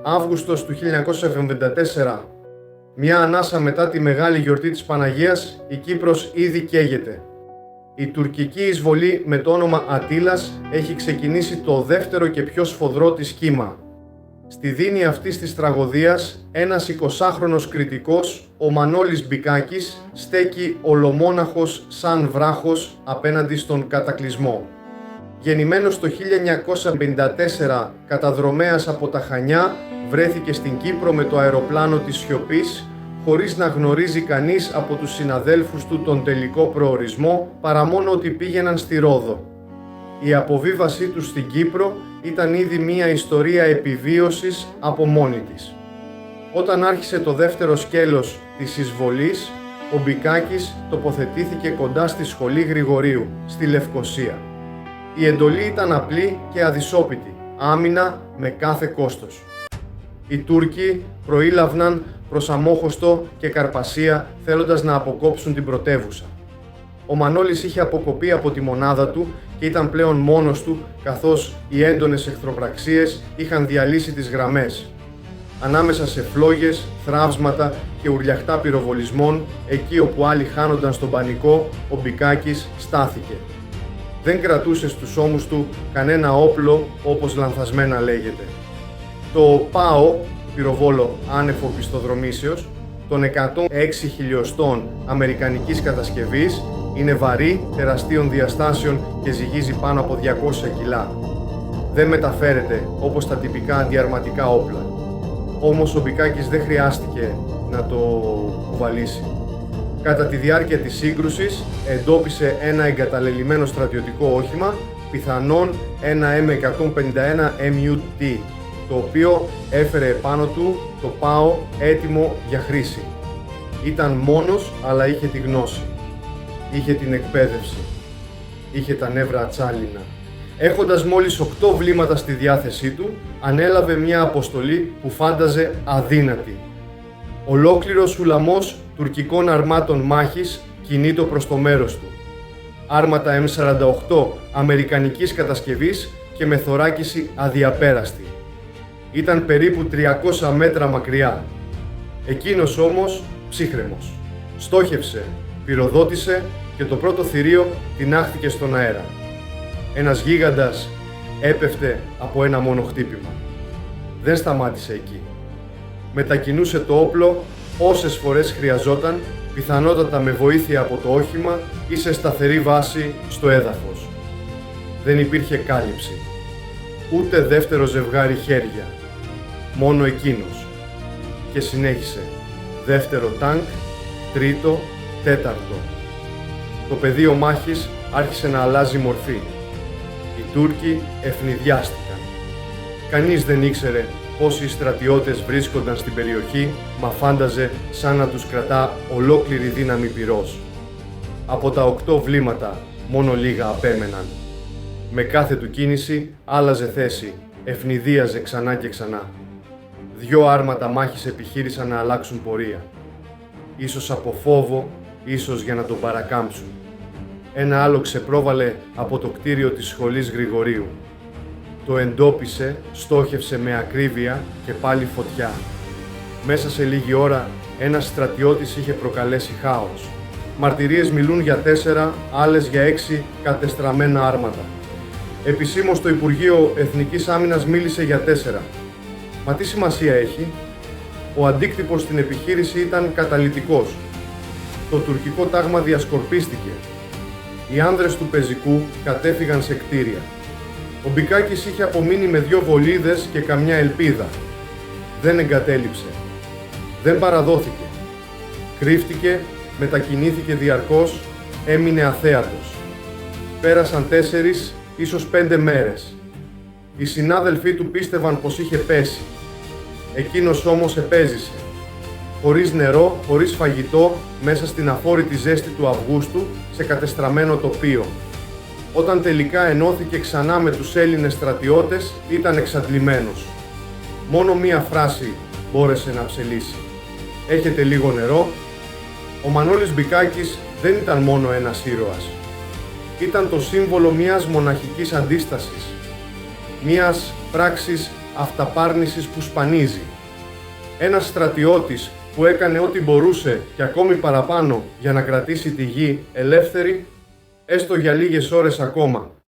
Αύγουστος του 1974. Μια ανάσα μετά τη μεγάλη γιορτή της Παναγίας, η Κύπρος ήδη καίγεται. Η τουρκική εισβολή με το όνομα Αττήλας έχει ξεκινήσει το δεύτερο και πιο σφοδρό της κύμα. Στη δίνη αυτής της τραγωδίας, ένας 20χρονος κριτικός, ο Μανώλης Μπικάκης, στέκει ολομόναχος σαν βράχος απέναντι στον κατακλυσμό. Γεννημένος το 1954 καταδρομέας από τα Χανιά, βρέθηκε στην Κύπρο με το αεροπλάνο της σιωπής, χωρίς να γνωρίζει κανείς από τους συναδέλφους του τον τελικό προορισμό, παρά μόνο ότι πήγαιναν στη Ρόδο. Η αποβίβασή του στην Κύπρο ήταν ήδη μία ιστορία επιβίωσης από μόνη της. Όταν άρχισε το δεύτερο σκέλος της εισβολής, ο Μπικάκης τοποθετήθηκε κοντά στη σχολή Γρηγορίου, στη Λευκοσία. Η εντολή ήταν απλή και αδυσόπιτη, άμυνα με κάθε κόστος. Οι Τούρκοι προήλαβναν προς Αμόχωστο και Καρπασία θέλοντας να αποκόψουν την πρωτεύουσα. Ο Μανώλης είχε αποκοπεί από τη μονάδα του και ήταν πλέον μόνος του, καθώς οι έντονες εχθροπραξίες είχαν διαλύσει τις γραμμές. Ανάμεσα σε φλόγες, θραύσματα και ουρλιαχτά πυροβολισμών, εκεί όπου άλλοι χάνονταν στον πανικό, ο Μπικάκης στάθηκε. Δεν κρατούσε στους ώμους του κανένα όπλο, όπως λανθασμένα λέγεται. Το ΠΑΟ, πυροβόλο άνευ οπισθοδρομήσεως, των 106 χιλιοστών αμερικανικής κατασκευής, είναι βαρύ, τεραστίων διαστάσεων και ζυγίζει πάνω από 200 κιλά. Δεν μεταφέρεται όπως τα τυπικά αντιαρματικά όπλα. Όμως ο Μπικάκης δεν χρειάστηκε να το κουβαλήσει. Κατά τη διάρκεια της σύγκρουσης εντόπισε ένα εγκαταλελειμμένο στρατιωτικό όχημα, πιθανόν ένα M151 MUT, το οποίο έφερε επάνω του το ΠΑΟ έτοιμο για χρήση. Ήταν μόνος, αλλά είχε τη γνώση. Είχε την εκπαίδευση. Είχε τα νεύρα ατσάλινα. Έχοντας μόλις 8 βλήματα στη διάθεσή του, ανέλαβε μια αποστολή που φάνταζε αδύνατη. Ολόκληρος ουλαμός τουρκικών αρμάτων μάχης κινείτο προς το μέρος του. Άρματα M48 αμερικανικής κατασκευής και με θωράκιση αδιαπέραστη. Ήταν περίπου 300 μέτρα μακριά. Εκείνος όμως ψύχρεμος. Στόχευσε, πυροδότησε και το πρώτο θηρίο τινάχθηκε στον αέρα. Ένας γίγαντας έπεφτε από ένα μόνο χτύπημα. Δεν σταμάτησε εκεί. Μετακινούσε το όπλο όσες φορές χρειαζόταν, πιθανότατα με βοήθεια από το όχημα ή σε σταθερή βάση στο έδαφος. Δεν υπήρχε κάλυψη. Ούτε δεύτερο ζευγάρι χέρια. Μόνο εκείνος. Και συνέχισε. Δεύτερο τάγκ, τρίτο, τέταρτο. Το πεδίο μάχης άρχισε να αλλάζει μορφή. Οι Τούρκοι ευνηδιάστηκαν. Κανείς δεν ήξερε πόσοι στρατιώτες βρίσκονταν στην περιοχή, μα φάνταζε σαν να τους κρατά ολόκληρη δύναμη πυρός. Από τα 8 βλήματα, μόνο λίγα απέμεναν. Με κάθε του κίνηση άλλαζε θέση, ευνηδίαζε ξανά και ξανά. 2 άρματα μάχης επιχείρησαν να αλλάξουν πορεία. Ίσως από φόβο, ίσως για να τον παρακάμψουν. Ένα άλλο ξεπρόβαλε από το κτίριο της σχολής Γρηγορίου. Το εντόπισε, στόχευσε με ακρίβεια και πάλι φωτιά. Μέσα σε λίγη ώρα ένας στρατιώτης είχε προκαλέσει χάος. Μαρτυρίες μιλούν για 4, άλλες για 6 κατεστραμμένα άρματα. Επισήμως το Υπουργείο Εθνικής Άμυνας μίλησε για 4. Μα τι σημασία έχει? Ο αντίκτυπος στην επιχείρηση ήταν καταλυτικός. Το τουρκικό τάγμα διασκορπίστηκε. Οι άνδρες του πεζικού κατέφυγαν σε κτίρια. Ο Μπικάκης είχε απομείνει με 2 βολίδες και καμιά ελπίδα. Δεν εγκατέλειψε. Δεν παραδόθηκε. Κρύφτηκε, μετακινήθηκε διαρκώς, έμεινε αθέατος. Πέρασαν 4, ίσως 5 μέρες. Οι συνάδελφοί του πίστευαν πως είχε πέσει. Εκείνος όμως επέζησε. Χωρίς νερό, χωρίς φαγητό, μέσα στην αφόρητη ζέστη του Αυγούστου, σε κατεστραμμένο τοπίο. Όταν τελικά ενώθηκε ξανά με τους Έλληνες στρατιώτες, ήταν εξαντλημένος. Μόνο μία φράση μπόρεσε να ψελίσει. «Έχετε λίγο νερό?» Ο Μανώλης Μπικάκης δεν ήταν μόνο ένας ήρωας. Ήταν το σύμβολο μιας μοναχικής αντίστασης. Μιας πράξης αυταπάρνησης που σπανίζει. Ένας στρατιώτης που έκανε ό,τι μπορούσε και ακόμη παραπάνω για να κρατήσει τη γη ελεύθερη, έστω για λίγες ώρες ακόμα.